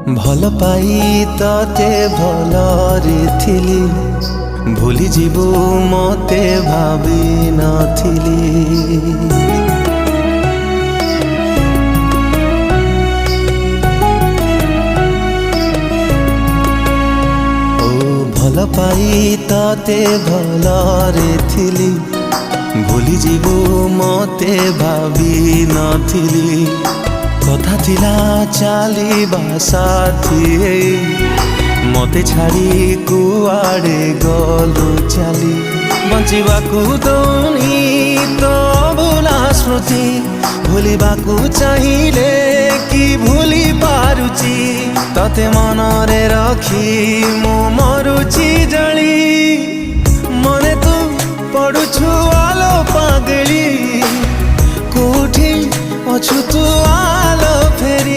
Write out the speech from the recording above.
भल पाई तते भलरे थिली भूली जीवु मते भावी नथिली। भल पाई तते भलरे थिली भूली जीवु मते भावी नथिली। कथा थिला चालिबा साथी मते छाड़ी कुआड़े गलु चाली। बंचिबाकू दौनी तो भूला स्मृति भूलिबाकू चाहिए कि भूली पारुची। तते मनरे रखी मो मरुची जली मने तू पड़ुछु आलो पागली। कोठी अछु तू आलो फेरी।